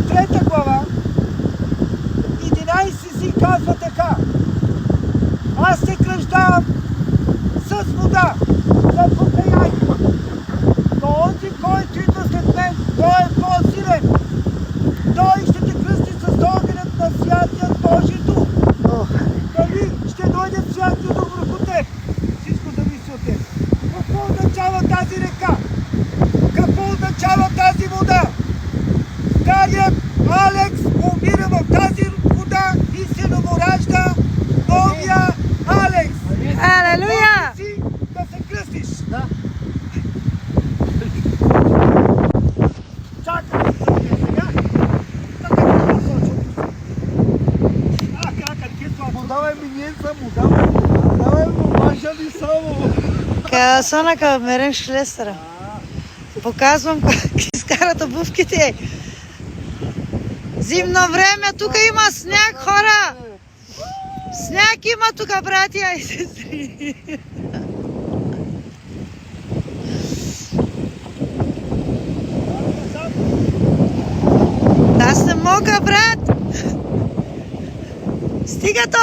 3 глава, 11 си казва така: аз се кръждавам с вода за покаяние, но онзи, който идва след мен, той е по-силен. Той ще те кръсти с огънят на Святия Божи Дух. Дали ще дойде Святия Дух върху теб? Всичко зависи от теб. Какво означава тази река? Какво означава тази вода? Старият Алекс умира в тази вода и се новоражда новия Алекс. Алелуя! Си да се кръстиш. Да. Чакай да се сега. Така да насочвам. Къде това? Му давай миниенца, му давай му мажа ли само. Ка сона ка мерен шлестера. Показвам как изкарат обувките. Зимно време, тук има сняг, хора! Сняг има тук, братия и сестри. Аз не мога, брат! Стига то!